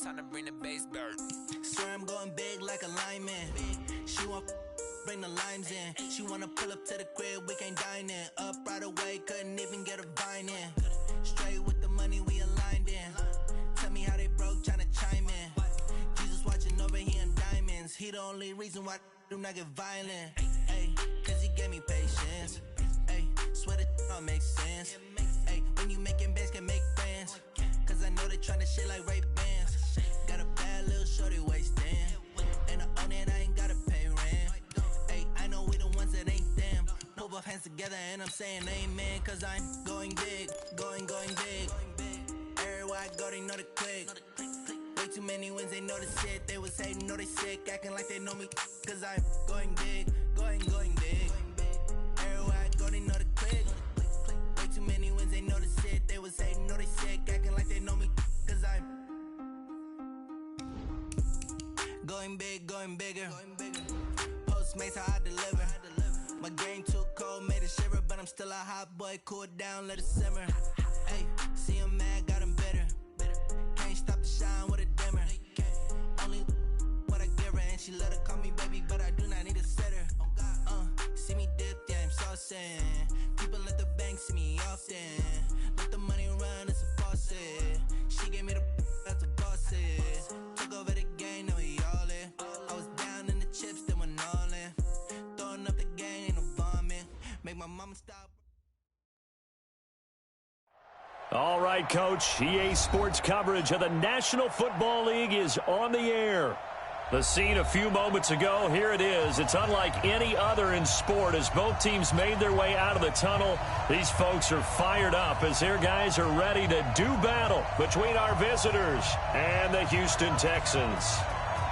Time to bring the bass back. Swear I'm going big like a lineman. She want bring the limes in. She wanna pull up to the crib, we can't dine in. Up right away, couldn't even get a vine in. Straight with the money we aligned in. Tell me how they broke, tryna chime in. Jesus watching over here in diamonds. He the only reason why I do not get violent. Ay, cause he gave me patience. Ay, swear that all makes sense. Ay, when you making bands can make friends. Cause I know they tryna shit like Ray Bans. Got a bad little shorty wasting. And I own it, I ain't gotta pay rent. Ay, I know we the ones that ain't them. Put both hands together and I'm saying amen. Cause I'm going big, going big. Everywhere I go, they know the click. Way too many wins, they know the shit. They was hating, know they sick, acting like they know me. Cause I'm going big, going big. Everywhere I go, they know the click. Way too many wins, they know the shit. They was hating, know they sick, acting like they know me. Cause I'm going big, going bigger. Postmates how I deliver. My game too cold, made it shiver. But I'm still a hot boy, cool it down, let it simmer. Hey, see him mad, got him bitter. Can't stop the shine with a dimmer. Only what I give her, and she let her call me baby, but I do not need a sitter. See me dip, yeah, I'm saucing. People at the bank see me often. Let the money run, it's a faucet. She gave me the that's a bosses. Took over the game, now we all in. I was down in the chips, then went all in. Throwing up the game, ain't no vomit. Make my mama stop. All right, Coach. EA Sports coverage of the National Football League is on the air. The scene a few moments ago, here it is. It's unlike any other in sport as both teams made their way out of the tunnel. These folks are fired up as their guys are ready to do battle between our visitors and the Houston Texans.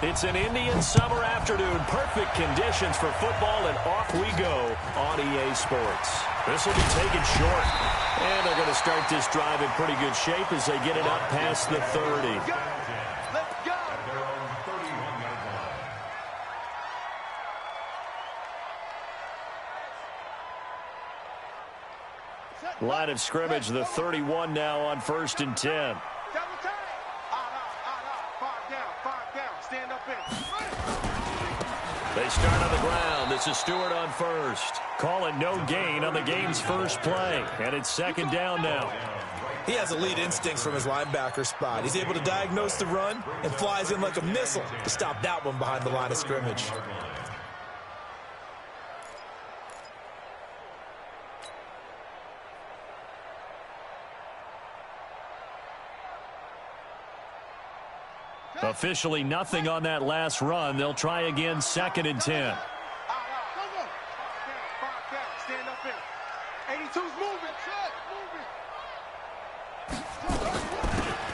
It's an Indian summer afternoon. Perfect conditions for football, and off we go on EA Sports. This will be taken short. And they're going to start this drive in pretty good shape as they get it up past the 30. Let's go! Line of scrimmage, the 31 now on 1st and 10. Stand up in. They start on the ground. This is Stewart on first. Calling no gain on the game's first play. And it's 2nd down now. He has elite instincts from his linebacker spot. He's able to diagnose the run and flies in like a missile to stop that one behind the line of scrimmage. Officially nothing on that last run. They'll try again 2nd and 10. Stand up in. 82's moving.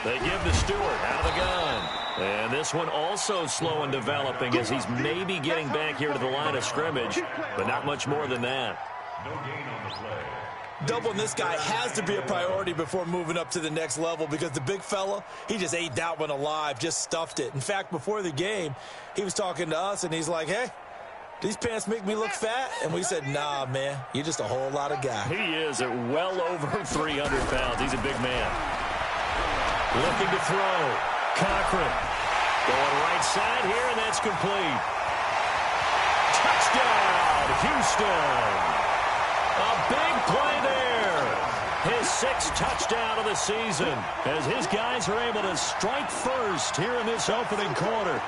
They give to Stewart out of the gun. And this one also slow and developing as he's maybe getting back here to the line of scrimmage, but not much more than that. No gain on the play. Doubling this guy has to be a priority before moving up to the next level because the big fella, he just ate that one alive, just stuffed it. In fact, before the game, he was talking to us, and he's like, hey, these pants make me look fat? And we said, nah, man, you're just a whole lot of guy. He is at well over 300 pounds. He's a big man. Looking to throw. Cochran going right side here, and that's complete. Touchdown, Houston. A big play there. His 6th touchdown of the season as his guys are able to strike first here in this opening quarter.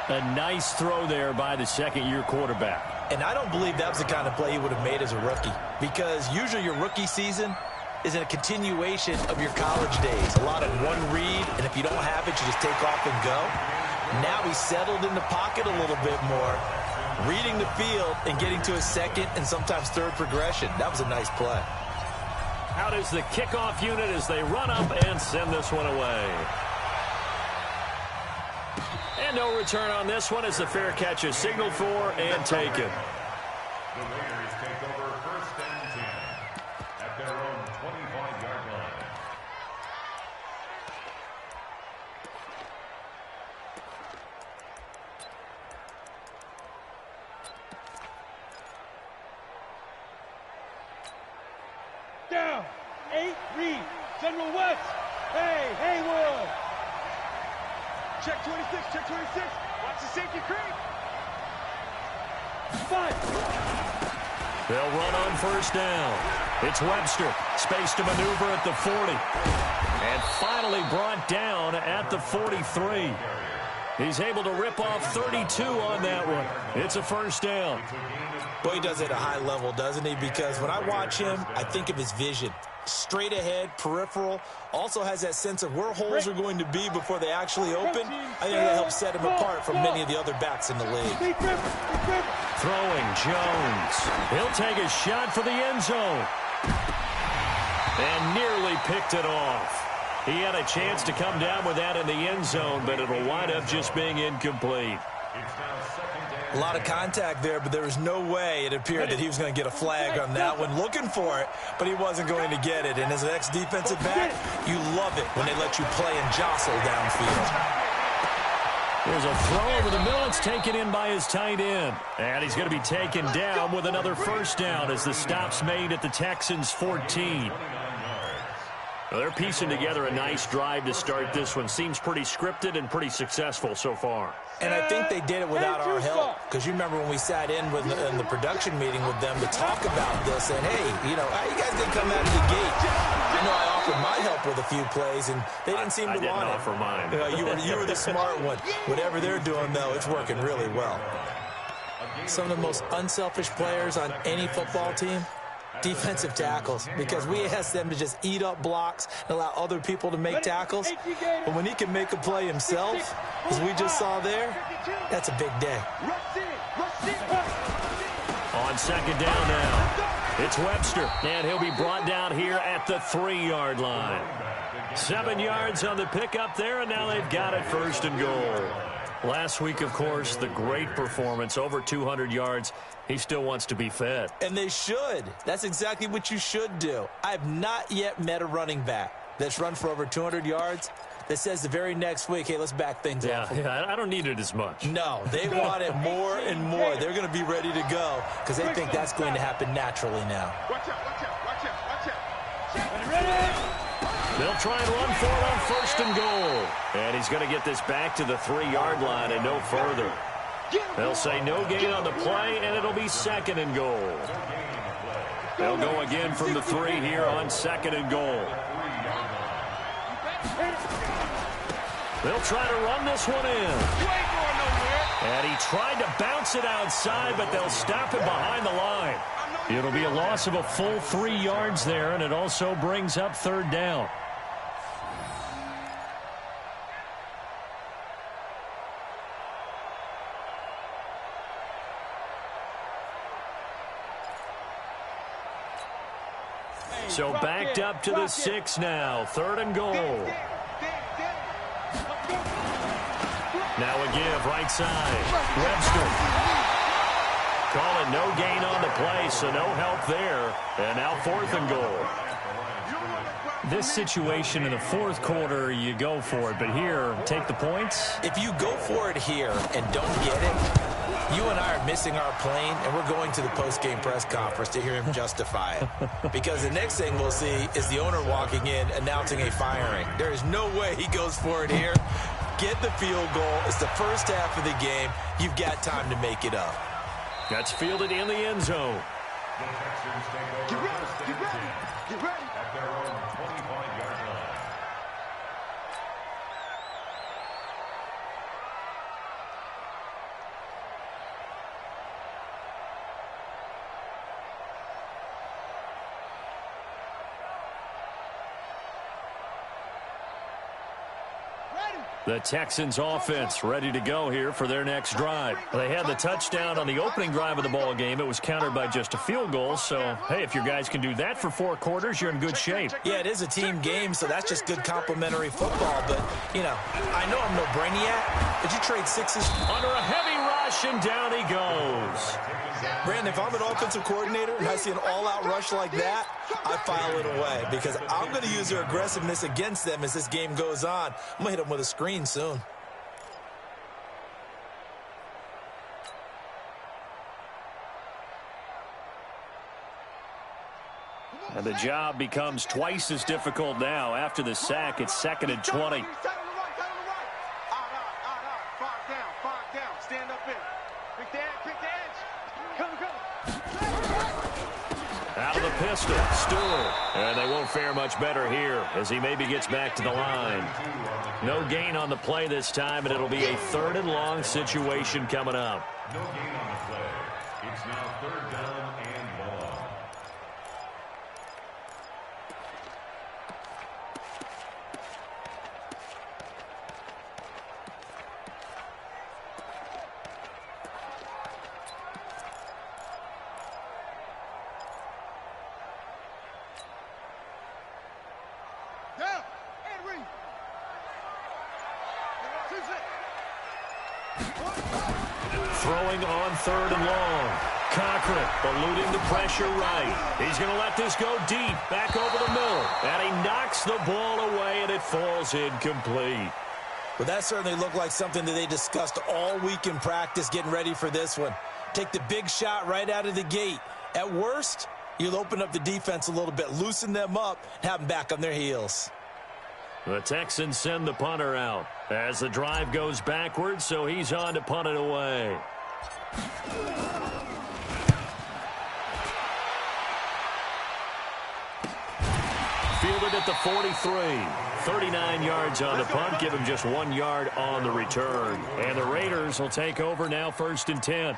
A nice throw there by the 2nd-year quarterback. And I don't believe that was the kind of play he would have made as a rookie because usually your rookie season is a continuation of your college days. A lot of one read, and if you don't have it, you just take off and go. Now he's settled in the pocket a little bit more, reading the field and getting to a 2nd and sometimes 3rd progression. That was a nice play. Out is the kickoff unit as they run up and send this one away. And no return on this one as the fair catch is signaled for and taken. The Raiders take over 1st and 10 at their own 25-yard line. Down. 8, read. General West. Hey, Haywood. Check 26, check 26. Watch the safety creep. Fight. They'll run on first down. It's Webster. Space to maneuver at the 40. And finally brought down at the 43. He's able to rip off 32 on that one. It's a first down. Boy, he does it at a high level, doesn't he? Because when I watch him, I think of his vision. Straight ahead, peripheral. Also has that sense of where holes are going to be before they actually open. I think that helps set him apart from many of the other backs in the league. Throwing Jones. He'll take a shot for the end zone. And nearly picked it off. He had a chance to come down with that in the end zone, but it'll wind up just being incomplete. A lot of contact there, but there was no way it appeared that he was going to get a flag on that one. Looking for it, but he wasn't going to get it. And as an ex-defensive back, you love it when they let you play and jostle downfield. There's a throw over the middle. It's taken in by his tight end. And he's going to be taken down with another first down as the stop's made at the Texans' 14. Well, they're piecing together a nice drive to start this one. Seems pretty scripted and pretty successful so far. And I think they did it without our help. Because you remember when we sat in the production meeting with them to talk about this. And, hey, you know, how you guys didn't come out of the gate? I know I offered my help with a few plays, and they didn't seem to want it. I didn't offer mine. You were the smart one. Whatever they're doing, though, it's working really well. Some of the most unselfish players on any football team, defensive tackles, because we ask them to just eat up blocks and allow other people to make tackles. But when he can make a play himself, as we just saw there, that's a big day. On second down now, it's Webster, and he'll be brought down here at the 3-yard line. 7 yards on the pickup there, and now they've got it first and goal. Last week, of course, the great performance, over 200 yards. He still wants to be fed. And they should. That's exactly what you should do. I have not yet met a running back that's run for over 200 yards that says the very next week, hey, let's back things off. Yeah, I don't need it as much. No, they want it more and more. They're going to be ready to go because they think that's going to happen naturally now. Watch out, watch out, watch out, watch out. Ready? They'll try and run for it on first and goal. And he's going to get this back to the 3-yard line and no further. They'll say no gain on the play, and it'll be second and goal. They'll go again from the 3 here on second and goal. They'll try to run this one in. And he tried to bounce it outside, but they'll stop him behind the line. It'll be a loss of a full 3 yards there, and it also brings up third down. So backed up to the 6 now. Third and goal. Now a give right side. Webster. Calling no gain on the play, so no help there. And now fourth and goal. This situation in the fourth quarter, you go for it. But here, take the points. If you go for it here and don't get it, you and I are missing our plane, and we're going to the post-game press conference to hear him justify it. Because the next thing we'll see is the owner walking in announcing a firing. There is no way he goes for it here. Get the field goal. It's the first half of the game. You've got time to make it up. That's fielded in the end zone. The Texans take over first and 10 Get ready. at their own 25-yard line. The Texans offense ready to go here for their next drive. They had the touchdown on the opening drive of the ball game. It was countered by just a field goal. So, hey, if your guys can do that for 4 quarters, you're in good shape. Yeah, it is a team game, so that's just good complimentary football. But, you know, I know I'm no brainiac, but you trade sixes. Under a heavy rush, and down he goes. Brandon, if I'm an offensive coordinator and I see an all-out rush like that, I file it away because I'm going to use their aggressiveness against them as this game goes on. I'm going to hit them with a screen soon. And the job becomes twice as difficult now. After the sack, it's 2nd and 20. Stand up in. Pick the edge. Come. Out of the pistol, Stewart. And they won't fare much better here as he maybe gets back to the line. No gain on the play this time, and it'll be a 3rd and long situation coming up. No gain on the play. It's now 3rd down and long. Throwing on 3rd and long. Cochran eluding the pressure right. He's going to let this go deep, back over the middle. And he knocks the ball away, and it falls incomplete. But that certainly looked like something that they discussed all week in practice getting ready for this one. Take the big shot right out of the gate. At worst, you'll open up the defense a little bit, loosen them up, and have them back on their heels. The Texans send the punter out as the drive goes backwards, so he's on to punt it away. Fielded at the 43. 39 yards on the punt. Give him just 1 yard on the return. And the Raiders will take over now, 1st and 10.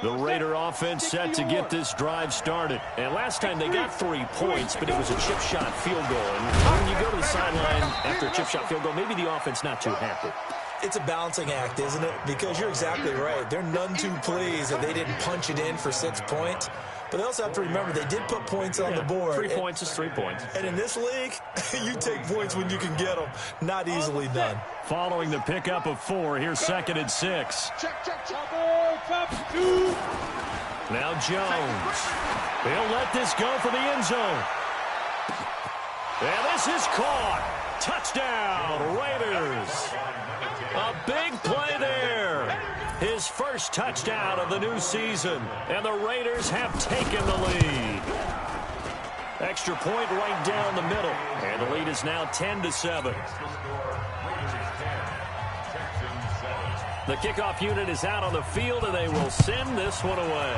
The Raider offense set to get this drive started. And last time they got 3 points, but it was a chip shot field goal. And when you go to the sideline after a chip shot field goal, maybe the offense not too happy. It's a balancing act, isn't it? Because you're exactly right. They're none too pleased that they didn't punch it in for 6 points. But they also have to remember they did put points on the board. 3 points is 3 points. And in this league, you take points when you can get them. Not easily done. Following the pickup of 4, here's 2nd and 6. Check. Top 2. Now Jones. He'll let this go for the end zone. And this is caught. Touchdown, Raiders. A big play there. His first touchdown of the new season. And the Raiders have taken the lead. Extra point right down the middle. And the lead is now 10-7. The kickoff unit is out on the field, and they will send this one away.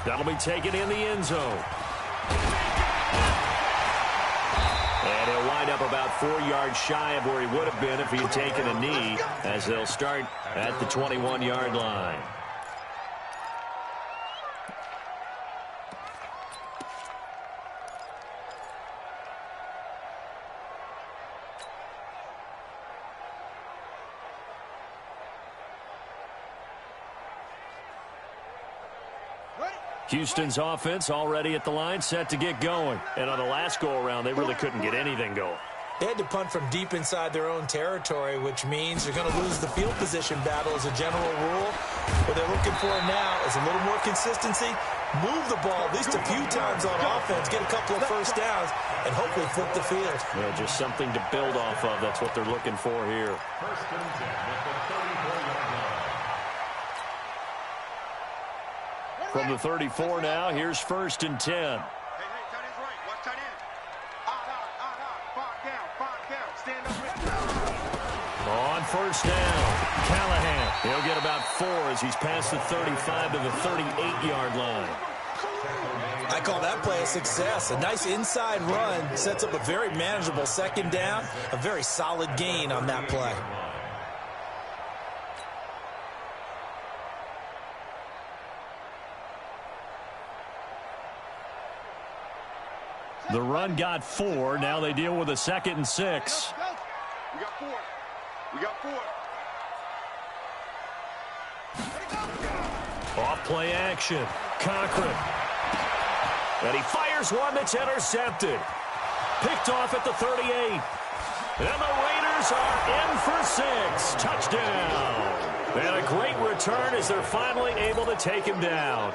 That'll be taken in the end zone. And he'll wind up about 4 yards shy of where he would have been if he had taken a knee, as they'll start at the 21-yard line. Houston's offense already at the line, set to get going. And on the last go-around, they really couldn't get anything going. They had to punt from deep inside their own territory, which means they're going to lose the field position battle as a general rule. What they're looking for now is a little more consistency, move the ball at least a few times on offense, get a couple of first downs, and hopefully flip the field. Yeah, just something to build off of. That's what they're looking for here. 1st and 10 at the 34-yard line. From the 34 now, here's 1st and 10. Hey, tight end's right. Watch tight end. Five down. Stand up. On 1st down, Callahan. He'll get about 4 as he's past the 35 to the 38-yard line. I call that play a success. A nice inside run sets up a very manageable 2nd down, a very solid gain on that play. The run got 4. Now they deal with a 2nd and 6. We got 4. Off play action. Cochran. And he fires one that's intercepted. Picked off at the 38. And the Raiders are in for 6. Touchdown. And a great return as they're finally able to take him down.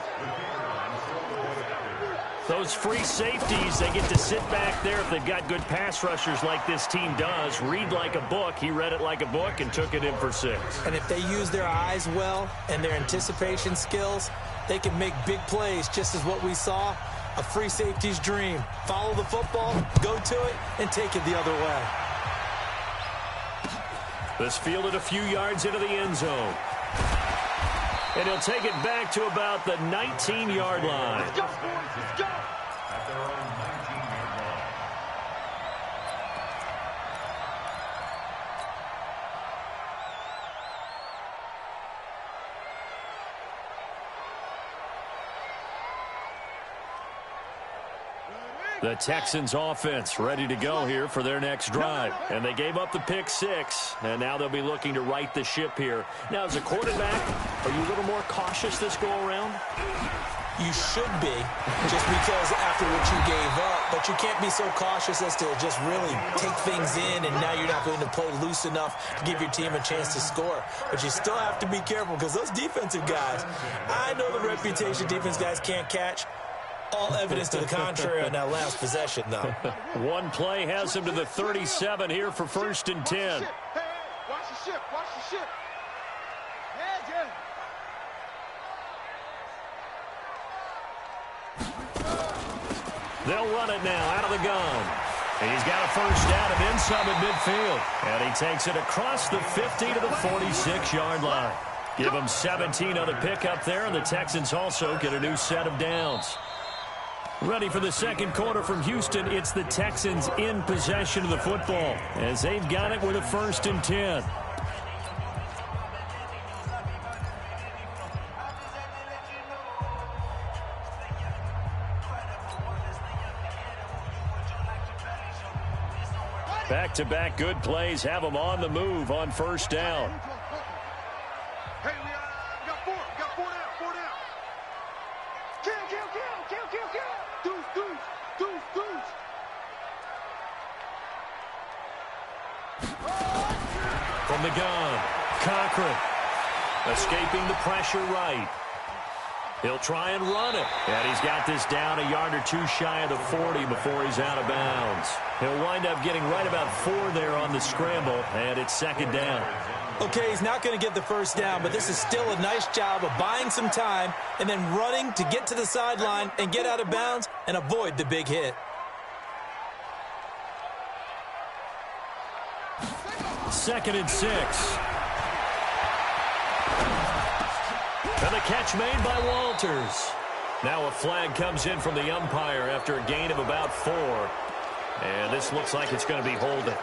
Those free safeties, they get to sit back there if they've got good pass rushers like this team does. Read like a book. He read it like a book and took it in for 6. And if they use their eyes well and their anticipation skills, they can make big plays, just as what we saw, a free safety's dream. Follow the football, go to it, and take it the other way. This fielded a few yards into the end zone. And he'll take it back to about the 19-yard line. Let's go, boys. Let's go. At their own 19-yard line. The Texans offense ready to go here for their next drive. And they gave up the pick 6, and now they'll be looking to right the ship here. Now, as a quarterback, are you a little more cautious this go-around? You should be, just because after what you gave up, but you can't be so cautious as to just really take things in, and now you're not going to play loose enough to give your team a chance to score. But you still have to be careful, because those defensive guys, I know the reputation defense guys can't catch. All evidence to the contrary on that last possession, though. One play has him to the 37 here for 1st and 10. Hey, watch the ship. Watch the ship. Yeah, They'll run it now out of the gun. He's got a first down and then some at midfield. And he takes it across the 50 to the 46-yard line. Give him 17 on the pickup there, and the Texans also get a new set of downs. Ready for the second quarter from Houston. It's the Texans in possession of the football as they've got it with a 1st and 10. Back-to-back good plays have them on the move on 1st down. Hey, we got 4. We got 4 down. 4 down. Kill. Deuce. From the gun, Cochran escaping the pressure right. He'll try and run it. And he's got this down a yard or 2 shy of the 40 before he's out of bounds. He'll wind up getting right about 4 there on the scramble, and it's 2nd down. Okay, he's not going to get the first down, but this is still a nice job of buying some time and then running to get to the sideline and get out of bounds and avoid the big hit. 2nd and 6. And the catch made by Walters. Now a flag comes in from the umpire after a gain of about 4. And this looks like it's going to be holding.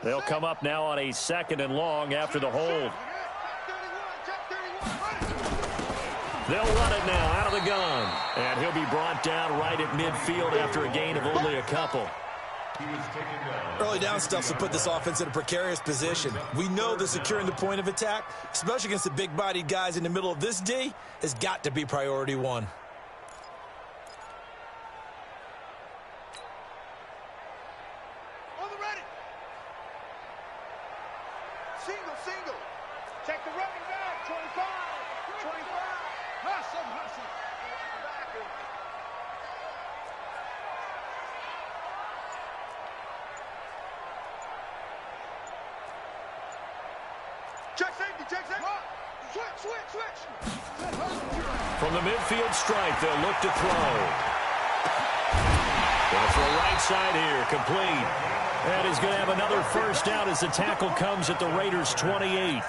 They'll come up now on a 2nd and long after the hold. They'll run it now out of the gun. And he'll be brought down right at midfield after a gain of only a couple. Early down stuff will put this offense in a precarious position. We know that securing the point of attack, especially against the big-bodied guys in the middle of this D, has got to be priority 1. Single. Check the running back. 25. Hustle. Check safety. Switch. From the midfield stripe, they'll look to throw. Going for a right side here, complete. And he's going to have another first down as the tackle comes at the Raiders' 28.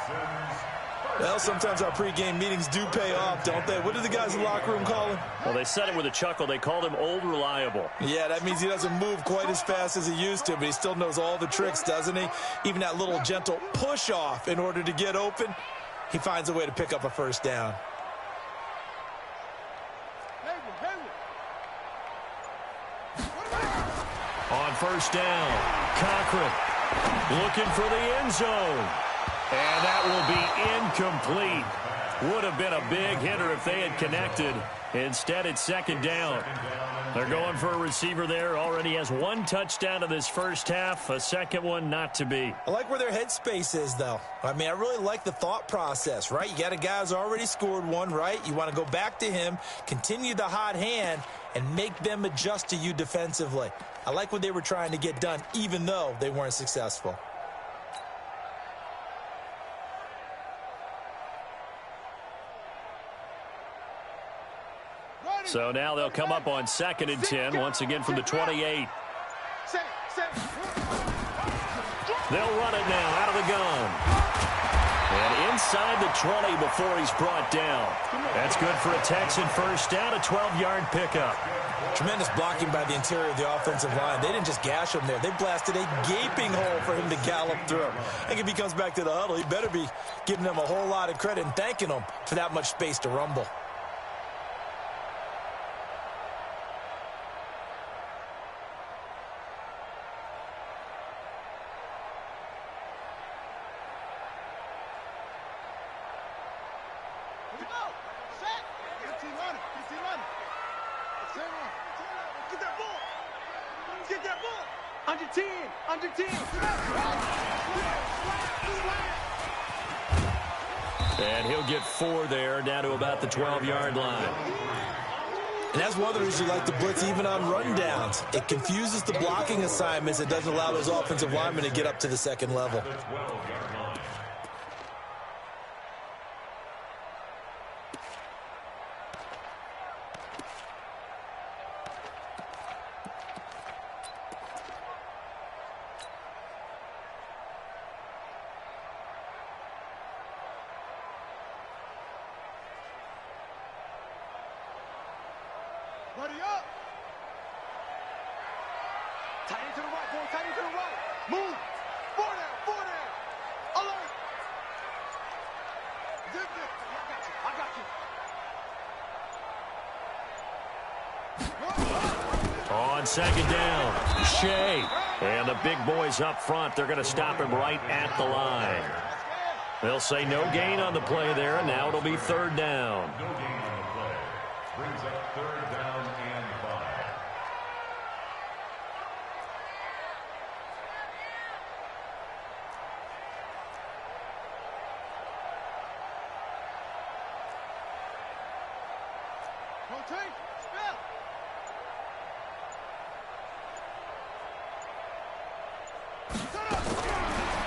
Well, sometimes our pregame meetings do pay off, don't they? What did the guys in the locker room call him? Well, they said it with a chuckle. They called him Old Reliable. Yeah, that means he doesn't move quite as fast as he used to, but he still knows all the tricks, doesn't he? Even that little gentle push-off in order to get open, he finds a way to pick up a first down. On first down, Cochran looking for the end zone. And that will be incomplete. Would have been a big hitter if they had connected. Instead, it's second down. They're going for a receiver there. Already has one touchdown in this first half. A second one not to be. I like where their headspace is, though. I mean, I really like the thought process, right? You got a guy who's already scored one, right? You want to go back to him, continue the hot hand, and make them adjust to you defensively. I like what they were trying to get done, even though they weren't successful. So now they'll come up on 2nd and 10, once again from the 28. They'll run it now out of the gun. And inside the 20 before he's brought down. That's good for a Texan first down, a 12-yard pickup. Tremendous blocking by the interior of the offensive line. They didn't just gash him there. They blasted a gaping hole for him to gallop through. I think if he comes back to the huddle, he better be giving them a whole lot of credit and thanking them for that much space to rumble. And he'll get 4 there, down to about the 12-yard line. And that's one of the reasons you like to blitz even on rundowns. It confuses the blocking assignments. It doesn't allow those offensive linemen to get up to the second level. Buddy up. Tight end to the right, boy. Tight end to the right. Move. 4 down. Alert. Zip it. I got you. On 2nd down, Shea. And the big boys up front, they're going to stop him right at the line. They'll say no gain on the play there, and now it'll be 3rd down. No gain on the play. Brings up 3rd down and 5. Rotate. Spell.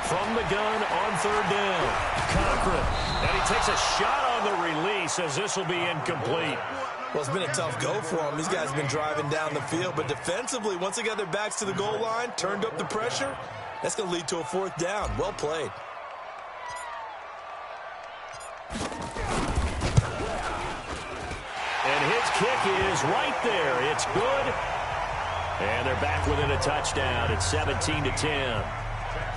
From the gun on 3rd down, Cochran. And he takes a shot on the release as this will be incomplete. Well, it's been a tough go for them. These guys have been driving down the field, but defensively, once they got their backs to the goal line, turned up the pressure, that's going to lead to a 4th down. Well played. And his kick is right there. It's good. And they're back within a touchdown. It's 17-10.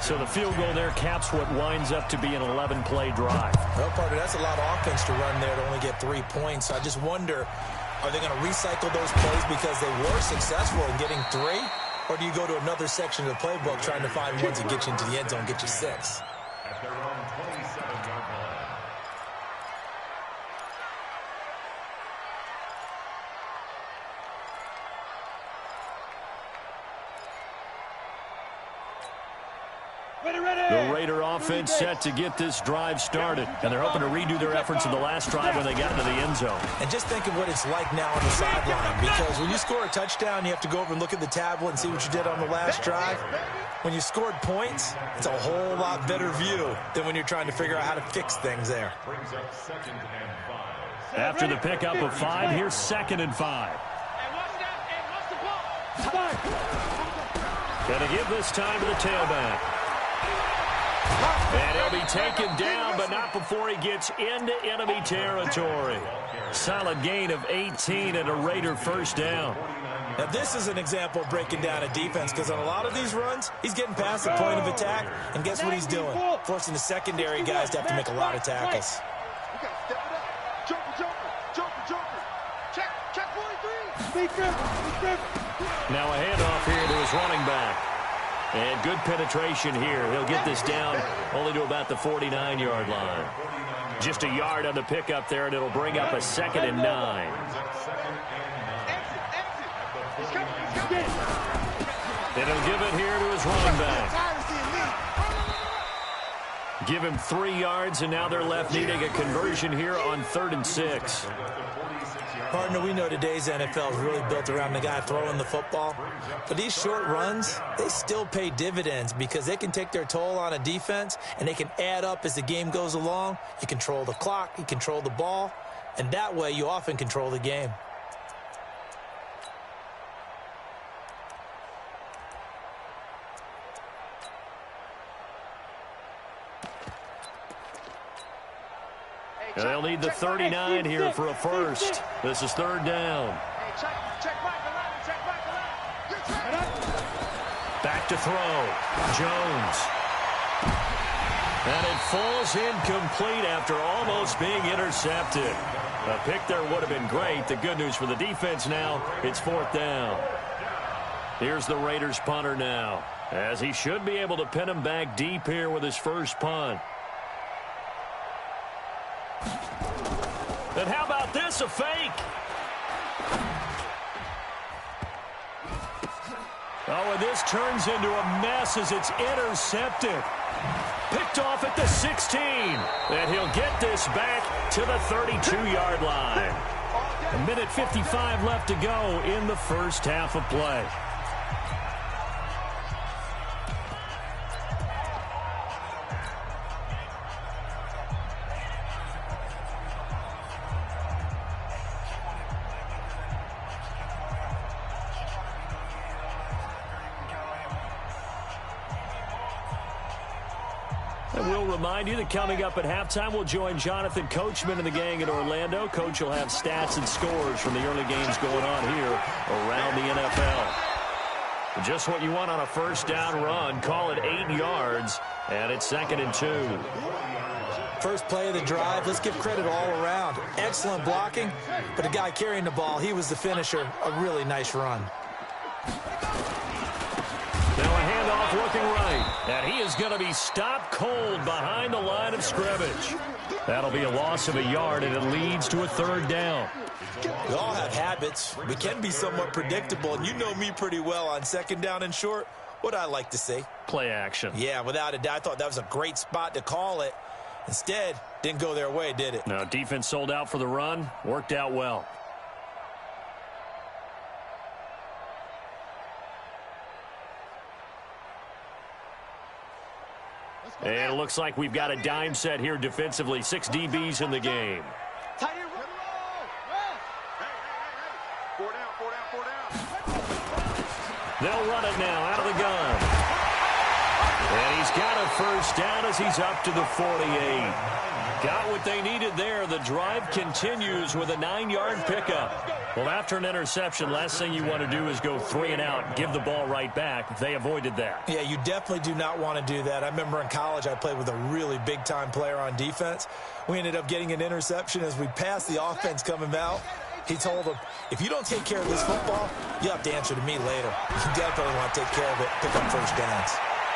So the field goal there caps what winds up to be an 11-play drive. Well, partner, that's a lot of offense to run there to only get 3 points. I just wonder, are they going to recycle those plays because they were successful in getting 3? Or do you go to another section of the playbook trying to find ones that get you into the end zone, get you 6? At their own 27-yard line. The Raider offense set to get this drive started. And they're hoping to redo their efforts in the last drive when they got into the end zone. And just think of what it's like now on the sideline. Because when you score a touchdown, you have to go over and look at the tablet and see what you did on the last drive. When you scored points, it's a whole lot better view than when you're trying to figure out how to fix things there. Brings up 2nd and 5. After the pickup of 5, here's 2nd and 5. Gonna give this time to the tailback. And he'll be taken down, but not before he gets into enemy territory. Solid gain of 18 and a Raider first down. Now, this is an example of breaking down a defense, because on a lot of these runs, he's getting past the point of attack, and guess what he's doing? Forcing the secondary guys to have to make a lot of tackles. Now a handoff here to his running back. And good penetration here. He'll get this down only to about the 49-yard line. Just a yard on the pickup there, and it'll bring up a 2nd and 9. And he'll give it here to his running back. Give him 3 yards, and now they're left needing a conversion here on 3rd and 6. Partner, we know today's NFL is really built around the guy throwing the football. But these short runs, they still pay dividends because they can take their toll on a defense, and they can add up as the game goes along. You control the clock, you control the ball, and that way you often control the game. They'll need the 39 here for a first. This is 3rd down. Back to throw. Jones. And it falls incomplete after almost being intercepted. A pick there would have been great. The good news for the defense now, it's 4th down. Here's the Raiders punter now, as he should be able to pin him back deep here with his first punt. And how about this, a fake? Oh, and this turns into a mess as it's intercepted. Picked off at the 16. And he'll get this back to the 32-yard line. 1:55 left to go in the first half of play. We'll remind you that coming up at halftime, we'll join Jonathan Coachman and the gang in Orlando. Coach will have stats and scores from the early games going on here around the NFL. Just what you want on a first down run. Call it 8 yards, and it's 2nd and 2. First play of the drive, let's give credit all around. Excellent blocking, but the guy carrying the ball, he was the finisher. A really nice run. Now a handoff looking right, and he is going to be stopped cold behind the line of scrimmage. That'll be a loss of a yard, and it leads to a 3rd down. We all have habits. We can be somewhat predictable, and you know me pretty well on 2nd down and short. What I like to say? Play action. Yeah, without a doubt, I thought that was a great spot to call it. Instead, didn't go their way, did it? No, defense sold out for the run. Worked out well. And it looks like we've got a dime set here defensively. 6 DBs in the game. They'll run it now out of the gun. And he's got a first down as he's up to the 48. Got what they needed there. The drive continues with a 9-yard pickup. Well, after an interception, last thing you want to do is go 3 and out, give the ball right back. They avoided that. Yeah, you definitely do not want to do that. I remember in college I played with a really big-time player on defense. We ended up getting an interception as we passed the offense coming out. He told him, if you don't take care of this football, you have to answer to me later. You definitely want to take care of it, pick up first downs.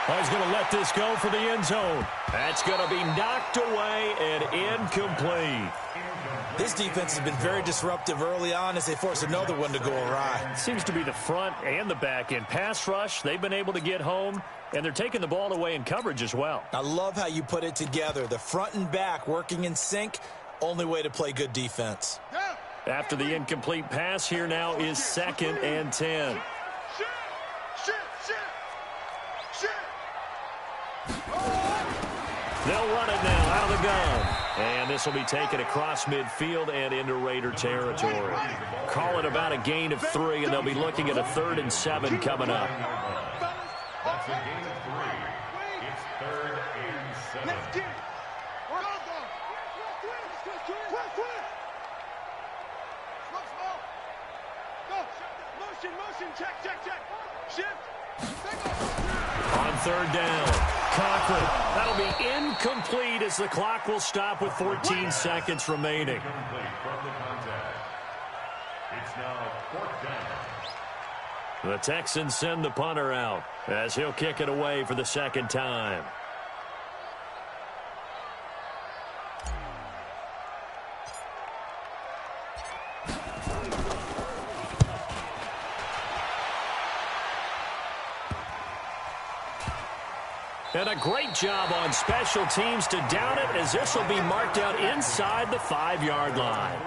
Oh, he's going to let this go for the end zone. That's going to be knocked away and incomplete. This defense has been very disruptive early on as they force another one to go awry. It seems to be the front and the back end. Pass rush, they've been able to get home, and they're taking the ball away in coverage as well. I love how you put it together. The front and back working in sync, only way to play good defense. After the incomplete pass, here now is 2nd and 10. They'll run it now out of the gun. And this will be taken across midfield and into Raider territory. Call it about a gain of 3, and they'll be looking at a 3rd and 7 coming up. That's a gain of 3. It's 3rd and 7. Let's get it. Motion, check. Shift. On 3rd down, Cochran. That'll be incomplete as the clock will stop with 14 seconds remaining. Incomplete from the contact. It's now 4th down. The Texans send the punter out as he'll kick it away for the 2nd time. And a great job on special teams to down it, as this will be marked out inside the 5-yard line.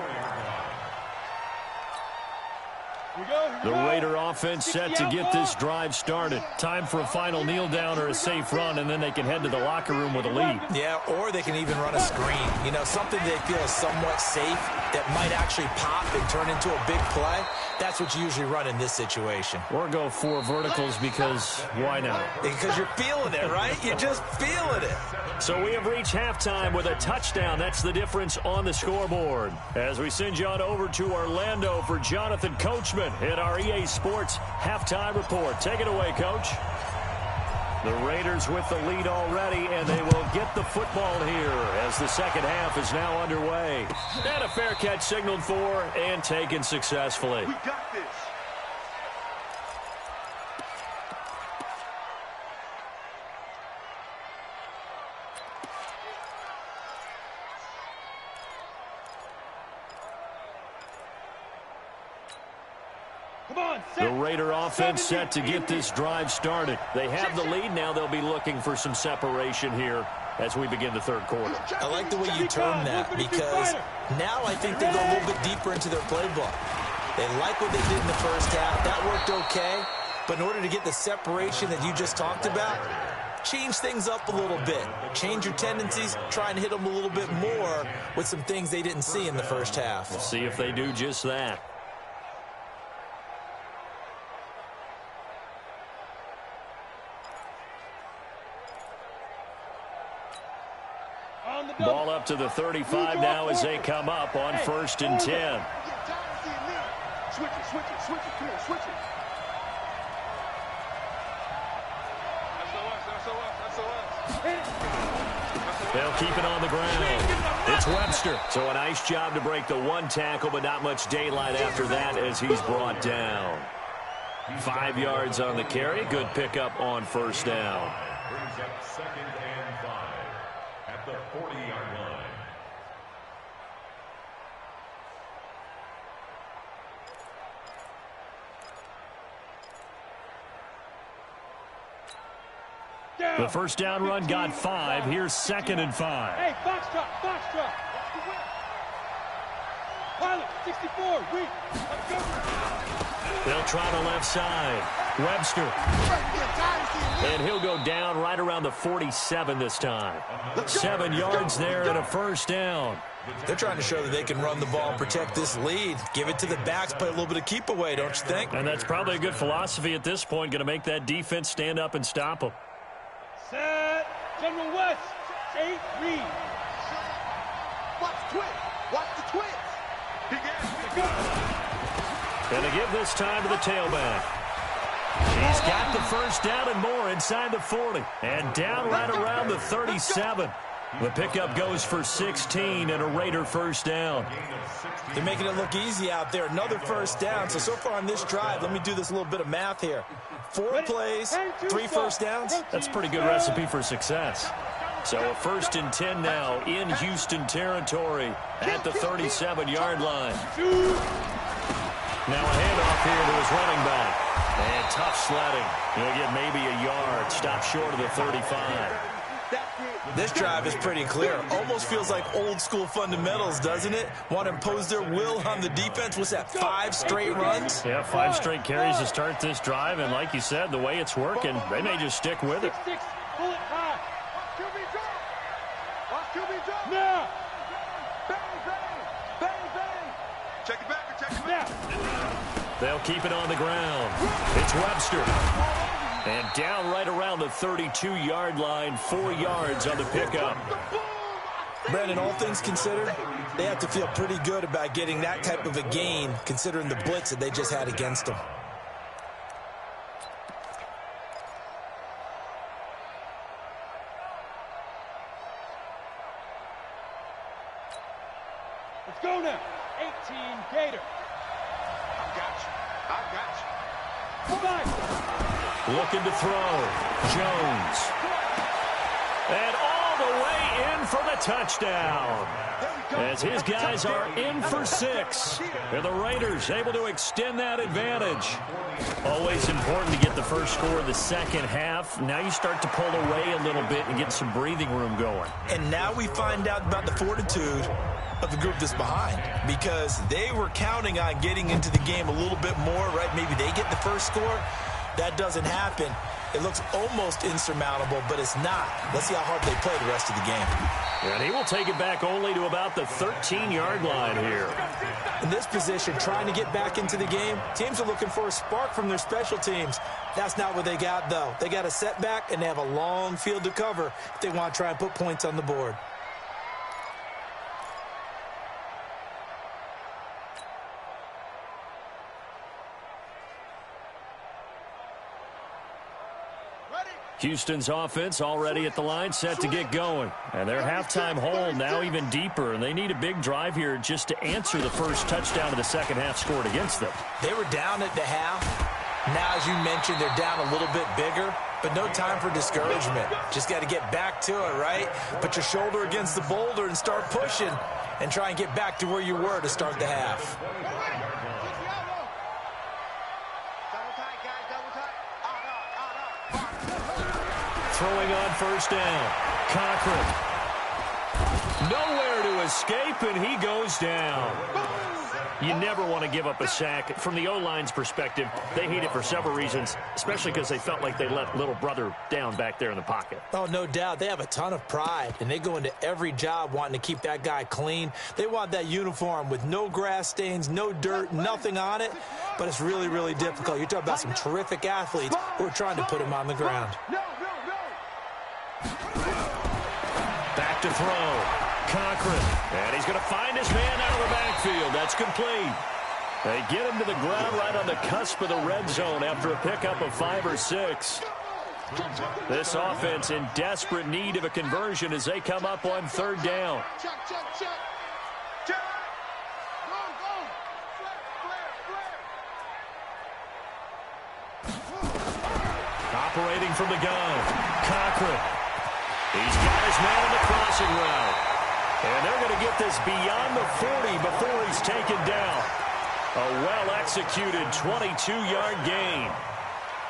The Raider offense set to get this drive started. Time for a final kneel down or a safe run, and then they can head to the locker room with a lead. Yeah, or they can even run a screen. You know, something they feel is somewhat safe that might actually pop and turn into a big play. That's what you usually run in this situation. Or go 4 verticals, because why not? Because you're feeling it, right? You're just feeling it. So we have reached halftime with a touchdown. That's the difference on the scoreboard. As we send you on over to Orlando for Jonathan Coachman in our EA Sports halftime report. Take it away, Coach. The Raiders with the lead already, and they will get the football here as the second half is now underway. And a fair catch signaled for and taken successfully. We got this. The Raider offense set to get this drive started. They have the lead. Now they'll be looking for some separation here as we begin the third quarter. I like the way you term that, because now I think they go a little bit deeper into their playbook. They like what they did in the first half. That worked okay. But in order to get the separation that you just talked about, change things up a little bit. Change your tendencies. Try and hit them a little bit more with some things they didn't see in the first half. We'll see if they do just that. Ball up to the 35 now as they come up on 1st and 10. Switch it, switch it, switch it. Come on, switch it. That's They'll keep it on the ground. It's Webster. So a nice job to break the 1 tackle, but not much daylight after that as he's brought down. 5 yards on the carry. Good pickup on 1st down. Brings up 2nd and 5 at the 40-yard line. The first down run got 5. Here's 2nd and 5. Hey, box drop. Pilot, 64, weak. Let's go. They'll try the left side. Webster. And he'll go down right around the 47 this time. 7 yards there and a first down. They're trying to show that they can run the ball and protect this lead. Give it to the backs, play a little bit of keep away, don't you think? And that's probably a good philosophy at this point, going to make that defense stand up and stop them. Set. General West. 8, read. Watch the twist. Watch the twist. And to give this time to the tailback. He's got the first down and more inside the 40. And down right around the 37. The pickup goes for 16 and a Raider first down. They're making it look easy out there. Another first down. So far on this drive, let me do this little bit of math here. 4 plays, 3 first downs. That's a pretty good recipe for success. So a 1st and 10 now in Houston territory at the 37-yard line. Now a handoff here to his running back. And tough sledding. He'll get maybe a yard. Stop short of the 35. This drive is pretty clear. Almost feels like old school fundamentals, doesn't it? Want to impose their will on the defense. What's that, 5 straight runs? Yeah, 5 straight carries to start this drive. And like you said, the way it's working, they may just stick with it. Pull it high. QB drop. Now. Bang, bang. Bang, bang. Check it back. Check it back. They'll keep it on the ground. It's Webster. And down right around the 32-yard line, 4 yards on the pickup. Brandon, all things considered, they have to feel pretty good about getting that type of a gain, considering the blitz that they just had against them. Let's go now. 18 Gator. I got you. Come on. Looking to throw. Jones. And all all the way in for the touchdown. As his guys are in for 6. And the Raiders able to extend that advantage. Always important to get the first score of the second half. Now you start to pull away a little bit and get some breathing room going. And now we find out about the fortitude of the group that's behind, because they were counting on getting into the game a little bit more, right? Maybe they get the first score. That doesn't happen. It looks almost insurmountable, but it's not. Let's see how hard they play the rest of the game. And he will take it back only to about the 13-yard line here. In this position, trying to get back into the game, teams are looking for a spark from their special teams. That's not what they got, though. They got a setback, and they have a long field to cover if they want to try and put points on the board. Houston's offense already at the line, set to get going. And their halftime hole now even deeper, and they need a big drive here just to answer the first touchdown of the second half scored against them. They were down at the half. Now, as you mentioned, they're down a little bit bigger, but no time for discouragement. Just got to get back to it, right? Put your shoulder against the boulder and start pushing and try and get back to where you were to start the half. Throwing on first down. Cochran. Nowhere to escape, and he goes down. You never want to give up a sack. From the O-line's perspective, they hate it for several reasons, especially because they felt like they let little brother down back there in the pocket. Oh, no doubt. They have a ton of pride, and they go into every job wanting to keep that guy clean. They want that uniform with no grass stains, no dirt, nothing on it, but it's really, really difficult. You're talking about some terrific athletes who are trying to put him on the ground. Back to throw. Cochran. And he's going to find his man out of the backfield. That's complete. They get him to the ground right on the cusp of the red zone after a pickup of 5 or 6. This offense in desperate need of a conversion as they come up on third down. Operating from the gun. Cochran. He's got his man in the crossing route. And they're going to get this beyond the 40 before he's taken down. A well-executed 22-yard gain.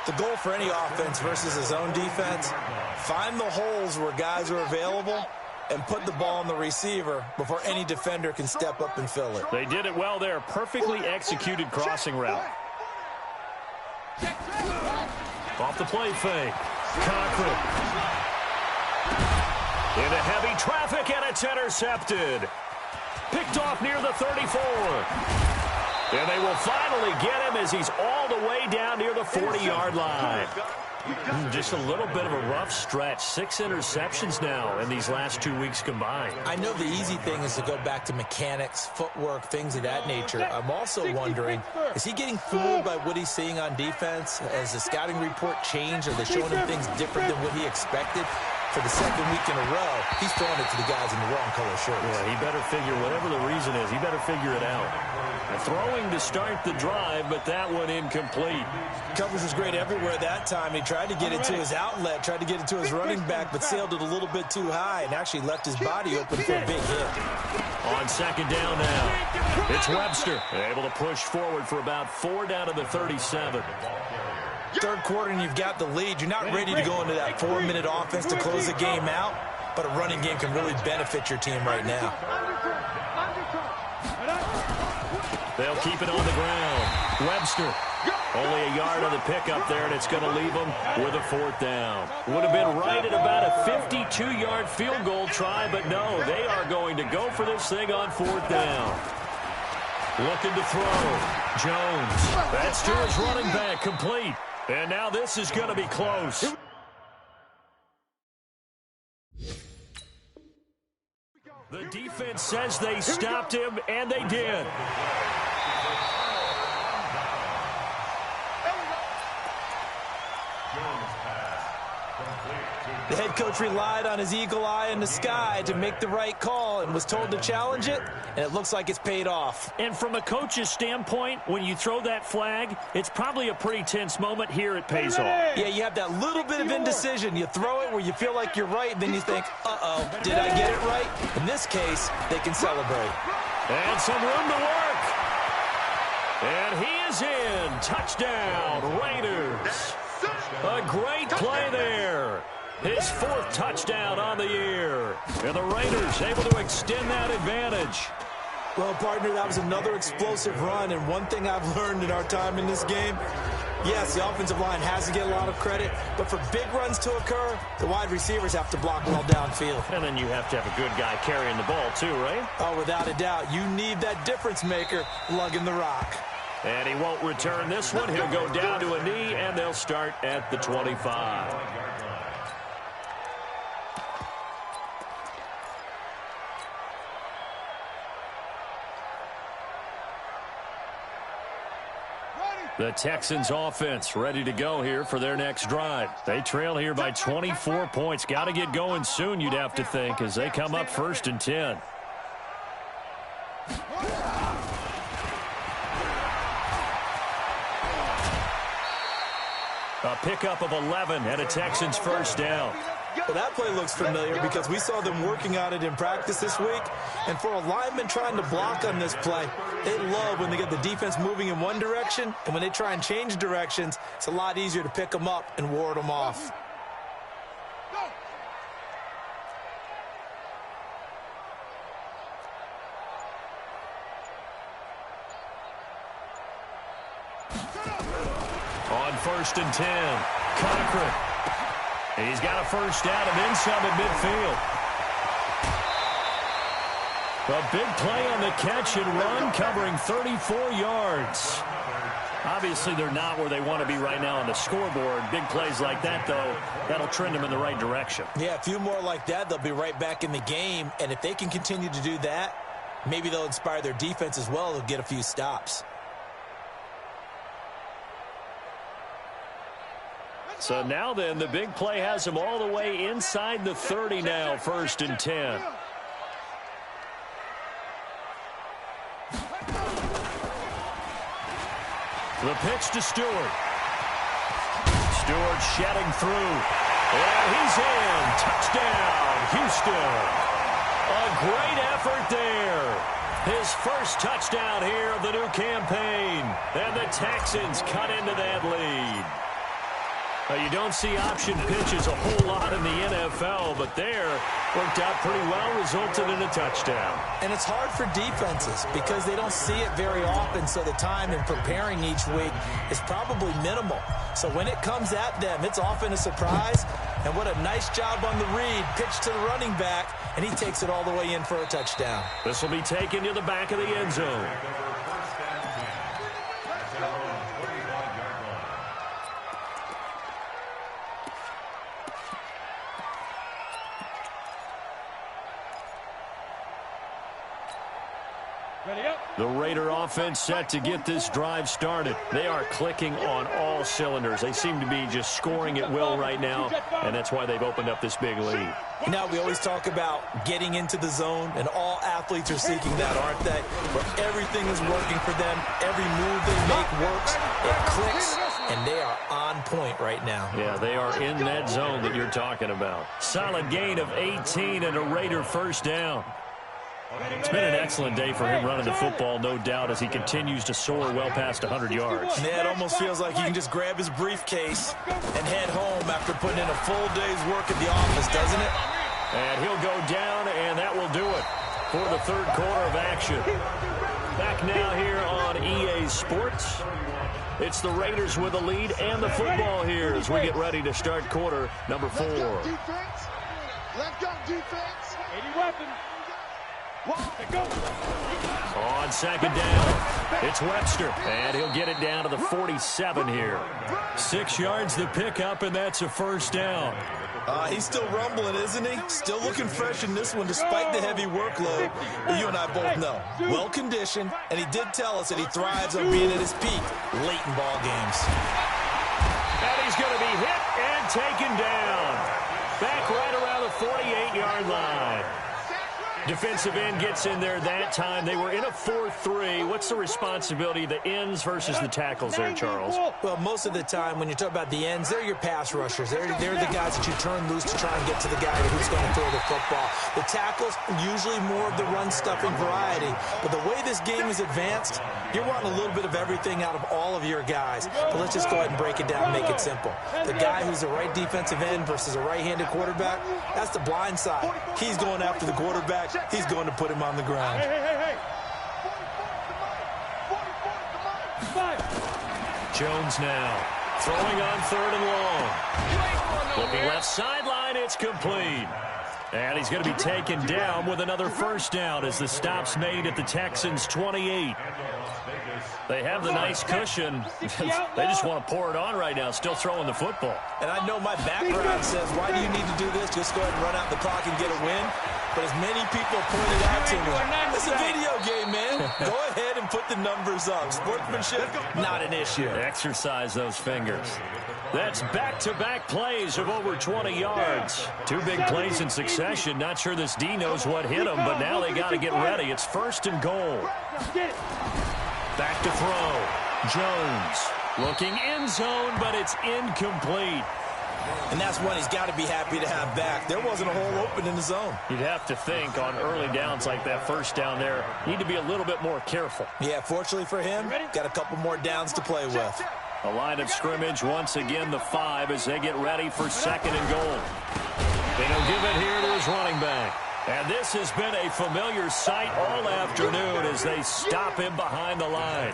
The goal for any offense versus his own defense, find the holes where guys are available and put the ball on the receiver before any defender can step up and fill it. They did it well there. Perfectly executed crossing route. Off the play fake. Cochran. Into heavy traffic, and it's intercepted. Picked off near the 34. And they will finally get him as he's all the way down near the 40-yard line. Just a little bit of a rough stretch. 6 interceptions now in these last 2 weeks combined. I know the easy thing is to go back to mechanics, footwork, things of that nature. I'm also wondering, is he getting fooled by what he's seeing on defense? Has the scouting report changed? Are they showing him things different than what he expected? For the second week in a row, he's throwing it to the guys in the wrong color shirts. Yeah, he better figure, whatever the reason is, he better figure it out. Throwing to start the drive, but that one incomplete. Coverage was great everywhere that time. He tried to get it to his outlet, tried to get it to his running back, but sailed it a little bit too high and actually left his body open for a big hit. On second down now, it's Webster. Able to push forward for about 4 down to the 37. Third quarter and you've got the lead. You're not ready to go into that 4-minute offense to close the game out, but a running game can really benefit your team right now. They'll keep it on the ground. Webster, only a yard on the pickup there, and it's going to leave them with a 4th down. Would have been right at about a 52-yard field goal try, but no, they are going to go for this thing on 4th down. Looking to throw. Jones. That's to his running back, complete. And now this is going to be close. The defense says they stopped him, and they did. Jones pass complete to The head coach relied on his eagle eye in the sky to make the right call and was told to challenge it, and it looks like it's paid off. And from a coach's standpoint, when you throw that flag, it's probably a pretty tense moment. Here it pays off. Yeah, you have that little bit of indecision. You throw it where you feel like you're right, then you think, uh-oh, did I get it right? In this case, they can celebrate. And some room to work. And he is in. Touchdown, Raiders. A great play there. His 4th touchdown on the year. And the Raiders able to extend that advantage. Well, partner, that was another explosive run, and one thing I've learned in our time in this game, yes, the offensive line has to get a lot of credit, but for big runs to occur, the wide receivers have to block well downfield. And then you have to have a good guy carrying the ball too, right? Oh, without a doubt. You need that difference maker lugging the rock. And he won't return this one. He'll go down to a knee, and they'll start at the 25. The Texans offense ready to go here for their next drive. They trail here by 24 points. Got to get going soon, you'd have to think, as they come up 1st and 10. A pickup of 11 and a Texans first down. Well, that play looks familiar because we saw them working on it in practice this week. And for a lineman trying to block on this play, they love when they get the defense moving in one direction. And when they try and change directions, it's a lot easier to pick them up and ward them off. On 1st and 10, Cochran. He's got a first down and then some at midfield. A big play on the catch and run, covering 34 yards. Obviously, they're not where they want to be right now on the scoreboard. Big plays like that, though, that'll trend them in the right direction. Yeah, a few more like that, they'll be right back in the game. And if they can continue to do that, maybe they'll inspire their defense as well. They'll get a few stops. So now then, the big play has them all the way inside the 30 now, 1st and 10. The pitch to Stewart. Stewart shedding through. And he's in. Touchdown, Houston. A great effort there. His first touchdown here of the new campaign. And the Texans cut into that lead. You don't see option pitches a whole lot in the NFL, but there worked out pretty well, resulted in a touchdown. And it's hard for defenses because they don't see it very often, so the time in preparing each week is probably minimal. So when it comes at them, it's often a surprise. And what a nice job on the read. Pitch to the running back, and he takes it all the way in for a touchdown. This will be taken to the back of the end zone. The Raider offense set to get this drive started. They are clicking on all cylinders. They seem to be just scoring at will right now, and that's why they've opened up this big lead. You know, we always talk about getting into the zone, and all athletes are seeking that, aren't they? Where everything is working for them. Every move they make works. It clicks, and they are on point right now. Yeah, they are in that zone that you're talking about. Solid gain of 18 and a Raider first down. It's been an excellent day for him running the football, no doubt, as he continues to soar well past 100 yards. Yeah, it almost feels like he can just grab his briefcase and head home after putting in a full day's work at the office, doesn't it? And he'll go down, and that will do it for the third quarter of action. Back now here on EA Sports. It's the Raiders with the lead and the football here as we get ready to start quarter number 4. Let's go, defense. Let's go, defense. 80 weapons. On second down, it's Webster, and he'll get it down to the 47 here. 6 yards the pickup, and that's a first down. He's still rumbling, isn't he? Still looking fresh in this one despite the heavy workload. You and I both know. Well-conditioned, and he did tell us that he thrives on being at his peak late in ball games. And he's going to be hit and taken down. Back right around the 48-yard line. Defensive end gets in there that time. They were in a 4-3. What's the responsibility of the ends versus the tackles there, Charles? Well, most of the time when you talk about the ends, they're your pass rushers. They're the guys that you turn loose to try and get to the guy who's going to throw the football. The tackles, usually more of the run-stuffing variety. But the way this game is advanced, you're wanting a little bit of everything out of all of your guys. But let's just go ahead and break it down and make it simple. The guy who's the right defensive end versus a right-handed quarterback, that's the blind side. He's going after the quarterback. He's going to put him on the ground. Hey. Jones now throwing on 3rd and long. Looking left sideline, it's complete. And he's going to be taken down with another first down as the stop's made at the Texans' 28. They have the nice cushion. They just want to pour it on right now, still throwing the football. And I know my background says, why do you need to do this? Just go ahead and run out the clock and get a win. But as many people pointed out to me, it's a video game, man. Go ahead and put the numbers up. Sportsmanship, not an issue. Exercise those fingers. That's back-to-back plays of over 20 yards. 2 big plays in succession. Not sure this D knows what hit him, but now they got to get ready. It's 1st and goal. Back to throw. Jones looking end zone, but it's incomplete. And that's one he's got to be happy to have back. There wasn't a hole open in the zone. You'd have to think on early downs like that first down there, need to be a little bit more careful. Yeah, fortunately for him, got a couple more downs to play with. A line of scrimmage, once again the 5 as they get ready for 2nd and goal. They don't give it here to his running back. And this has been a familiar sight all afternoon as they stop him behind the line.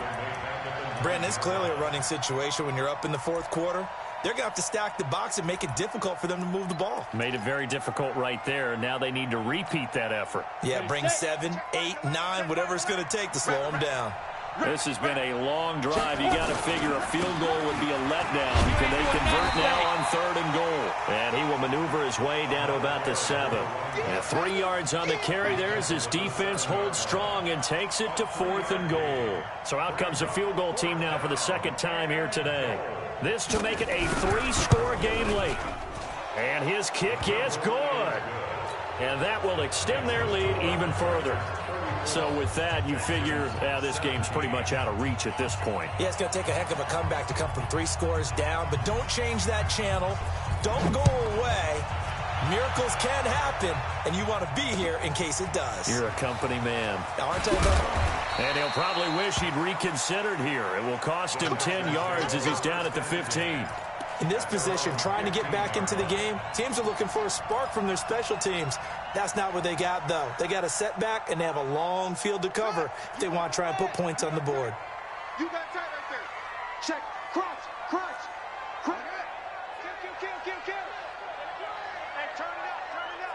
Brandon, it's clearly a running situation when you're up in the 4th quarter. They're going to have to stack the box and make it difficult for them to move the ball. Made it very difficult right there. Now they need to repeat that effort. Yeah, bring 7, 8, 9, whatever it's going to take to slow them down. This has been a long drive. You got to figure a field goal would be a letdown. Can they convert now on 3rd and goal? And he will maneuver his way down to about the 7. And 3 yards on the carry there as his defense holds strong and takes it to 4th and goal. So out comes a field goal team now for the 2nd time here today. This to make it a 3-score game late. And his kick is good. And that will extend their lead even further. So with that, you figure this game's pretty much out of reach at this point. Yeah, it's going to take a heck of a comeback to come from 3 scores down, but don't change that channel. Don't go away. Miracles can happen, and you want to be here in case it does. You're a company man. Aren't I, though? And he'll probably wish he'd reconsidered here. It will cost him 10 yards as he's down at the 15. In this position, trying to get back into the game, teams are looking for a spark from their special teams. That's not what they got, though. They got a setback, and they have a long field to cover if they want to try and put points on the board. You got tight right there. Check. Crunch. Kill. Hey, turn it up.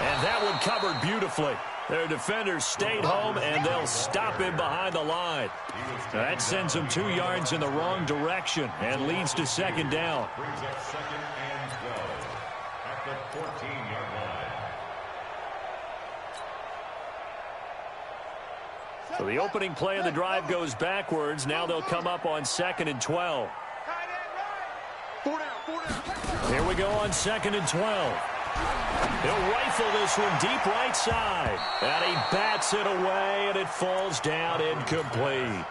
And that one covered beautifully. Their defenders stayed home, and they'll stop him behind the line. That sends him 2 yards in the wrong direction and leads to 2nd down. Brings up 2nd and 12 at the 14-yard line. So the opening play of the drive goes backwards. Now they'll come up on 2nd and 12. 4 down. Here we go on 2nd and 12. He'll rifle this one deep right side. And he bats it away, and it falls down incomplete.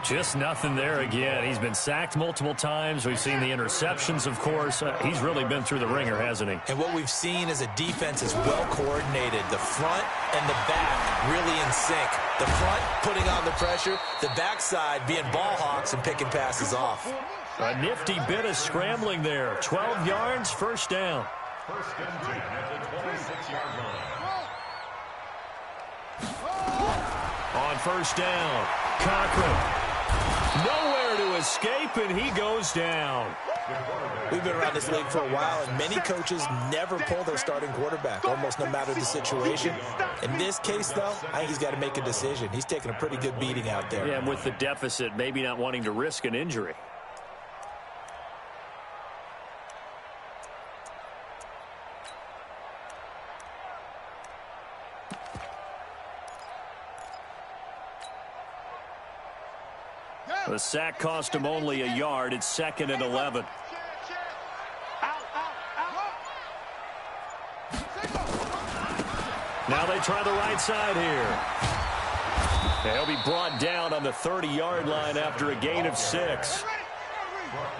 Just nothing there again. He's been sacked multiple times. We've seen the interceptions, of course. He's really been through the ringer, hasn't he? And what we've seen is a defense is well coordinated. The front and the back really in sync. The front putting on the pressure, the backside being ball hawks and picking passes off. A nifty bit of scrambling there. 12 yards, first down. 1st and 10 at the 26-yard line. On first down, Cochran. Nowhere to escape, and he goes down. We've been around this league for a while, and many coaches never pull their starting quarterback, almost no matter the situation. In this case, though, I think he's got to make a decision. He's taking a pretty good beating out there. Yeah, and with the deficit, maybe not wanting to risk an injury. The sack cost him only a yard. It's 2nd and 11. Now they try the right side here. He'll be brought down on the 30-yard line after a gain of 6.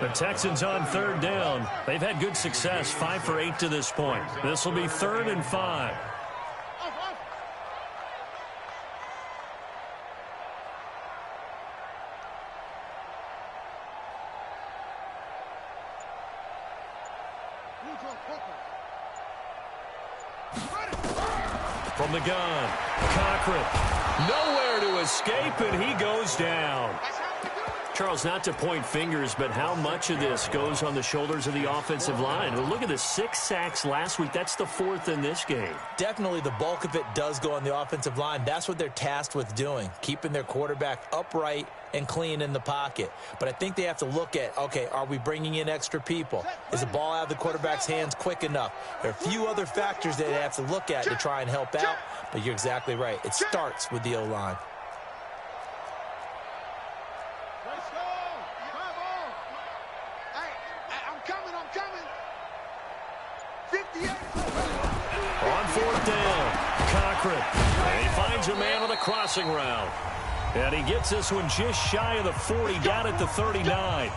The Texans on 3rd down. They've had good success, 5 for 8 to this point. This will be 3rd and 5. From the gun, Cochran, nowhere to escape, and he goes down. Charles, not to point fingers, but how much of this goes on the shoulders of the offensive line? Well, look at the 6 sacks last week. That's the 4th in this game. Definitely the bulk of it does go on the offensive line. That's what they're tasked with doing, keeping their quarterback upright and clean in the pocket. But I think they have to look at, okay, are we bringing in extra people? Is the ball out of the quarterback's hands quick enough? There are a few other factors that they have to look at to try and help out, but you're exactly right. It starts with the O-line. On 4th down, Cochran. And he finds a man on the crossing route. And he gets this one just shy of the 40, down at the 39.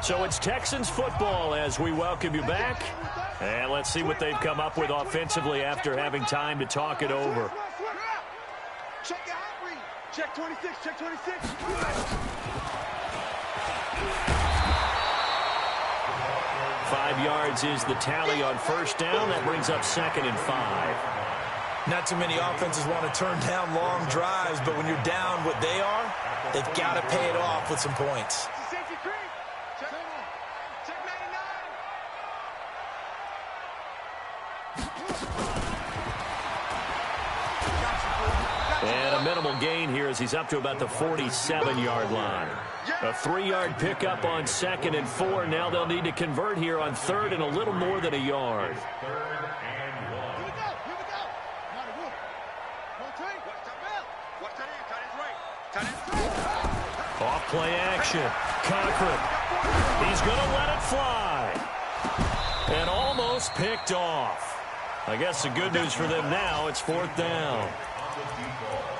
So it's Texans football as we welcome you back. And let's see what they've come up with offensively after having time to talk it over. Check your hot read. Check 26. Check 26. 5 yards is the tally on 1st down. That brings up 2nd and 5. Not too many offenses want to turn down long drives, but when you're down what they are, they've got to pay it off with some points. Safety creep. Check 99. And a minimal gain here as he's up to about the 47-yard line. A 3-yard pickup on 2nd and 4. Now they'll need to convert here on 3rd and a little more than a yard. Off play action. Cochran. He's going to let it fly. And almost picked off. I guess the good news for them now, it's 4th down.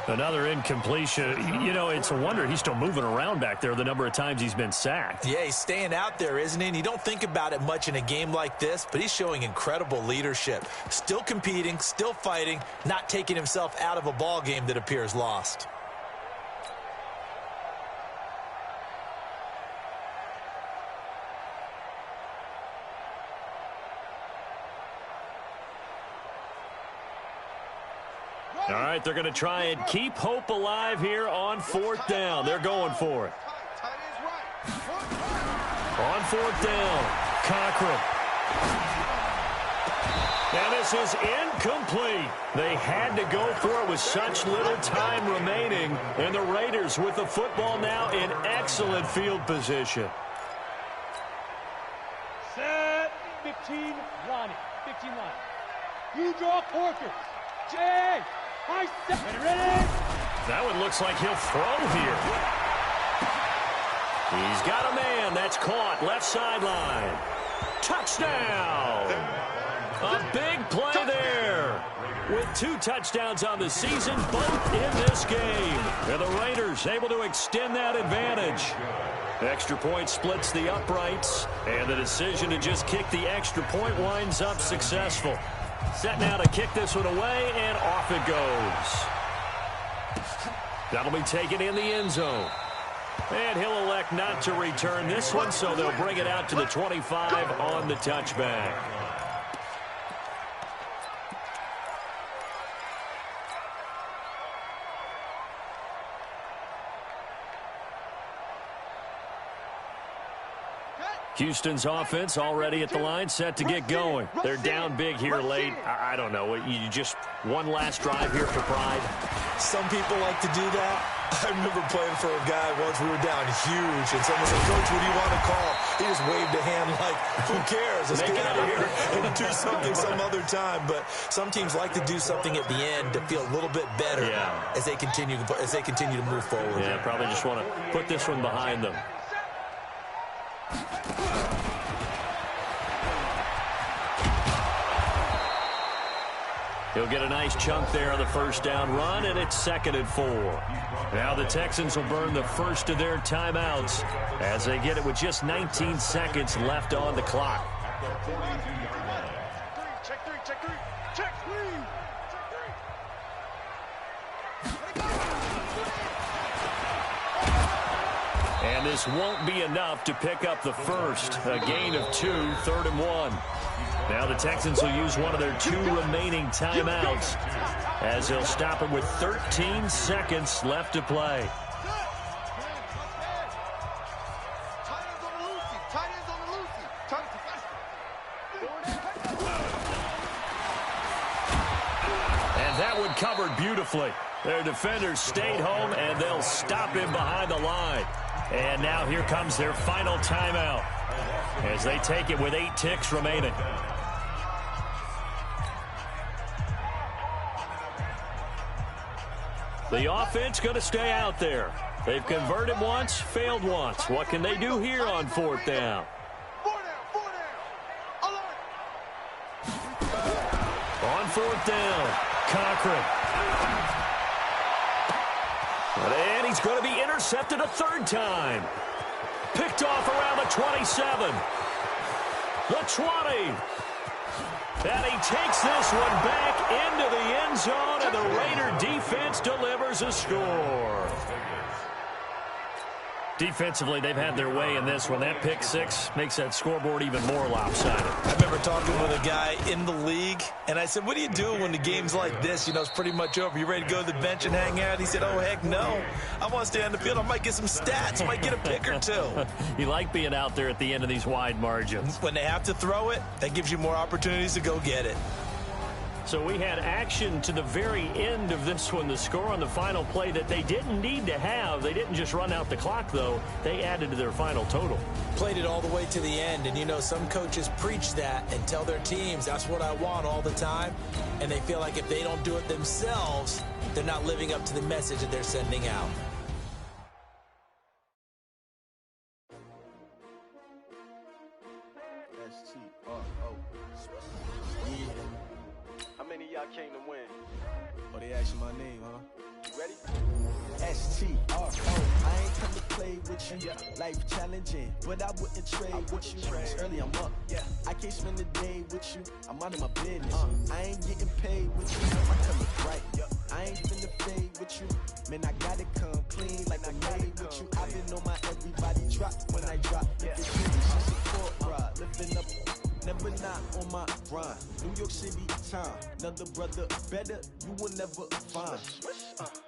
Another incompletion. You know, it's a wonder he's still moving around back there the number of times he's been sacked. Yeah, he's staying out there, isn't he? And you don't think about it much in a game like this, but he's showing incredible leadership. Still competing, still fighting, not taking himself out of a ball game that appears lost. All right, they're going to try and keep hope alive here on 4th down. They're going for it. On 4th down, Cochran. And this is incomplete. They had to go for it with such little time remaining. And the Raiders with the football now in excellent field position. Set 15 Ronnie. 15 line. You draw Porker. Jay. Ready? That one looks like he'll throw here. He's got a man. That's caught. Left sideline. Touchdown. A big play there. With 2 touchdowns on the season, both in this game. And the Raiders able to extend that advantage. Extra point splits the uprights. And the decision to just kick the extra point winds up successful. Set now to kick this one away, and off it goes. That'll be taken in the end zone. And he'll elect not to return this one, so they'll bring it out to the 25 on the touchback. Houston's offense already at the line, set to get going. They're down big here late. I don't know. You just one last drive here for pride. Some people like to do that. I remember playing for a guy once. We were down huge, and someone said, "Coach, what do you want to call?" He just waved a hand like, "Who cares? Let's get out of here and do something some other time." But some teams like to do something at the end to feel a little bit better as they continue to move forward. Yeah, probably just want to put this one behind them. He'll get a nice chunk there on the first down run, and it's 2nd and 4. Now the Texans will burn the first of their timeouts as they get it with just 19 seconds left on the clock. Check three, check three, check three, check three. And this won't be enough to pick up the first. A gain of 2, 3rd and 1. Now the Texans will use one of their 2 remaining timeouts as they'll stop it with 13 seconds left to play. And that one covered beautifully. Their defenders stayed home, and they'll stop him behind the line. And now here comes their final timeout as they take it with 8 ticks remaining. The offense going to stay out there. They've converted once, failed once. What can they do here on 4th down? 4 down. Alert. On 4th down, Cochran. And he's going to be intercepted a 3rd time. Picked off around the 27. The 20. And he takes this one back into the end zone, and the Raider defense delivers a score. Defensively, they've had their way in this one. That pick 6 makes that scoreboard even more lopsided. I remember talking with a guy in the league, and I said, "What do you do when the game's like this? You know, it's pretty much over. You ready to go to the bench and hang out?" He said, "Oh, heck no. I want to stay on the field. I might get some stats. I might get a pick or 2. You like being out there at the end of these wide margins. When they have to throw it, that gives you more opportunities to go get it. So we had action to the very end of this one. The score on the final play that they didn't need to have. They didn't just run out the clock, though. They added to their final total. Played it all the way to the end, and you know, some coaches preach that and tell their teams, "That's what I want all the time," and they feel like if they don't do it themselves, they're not living up to the message that they're sending out. How many of y'all came to win? Oh, they asked you my name, huh? You ready? STRO. I ain't come to play with you. Life challenging, but I wouldn't trade with you. It's early, I'm up. I can't spend the day with you. I'm out of my business. I ain't getting paid with you. I come right. I ain't finna fade with you. Man, I gotta come clean like I made with you. I've been on my everybody drop when I drop. If it's really just support, ride. Lifting up. Never not on my grind. New York City time. Another brother better, you will never find.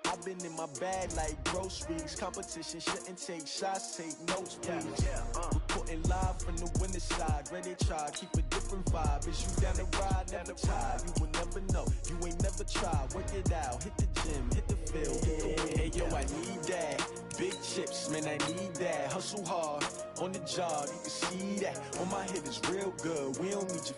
I've been in my bag like groceries. Competition shouldn't take shots, take notes, please. Reporting live from the winning side. Ready to try, keep a different vibe. Is you down the ride, never tired. You will never know, you ain't never tried. Work it out, hit the gym, hit the field, hit the win. Hey yo, I need that. Big chips, man, I need that. Hustle hard, on the job, you can see that. On my hit is real good, we don't need you.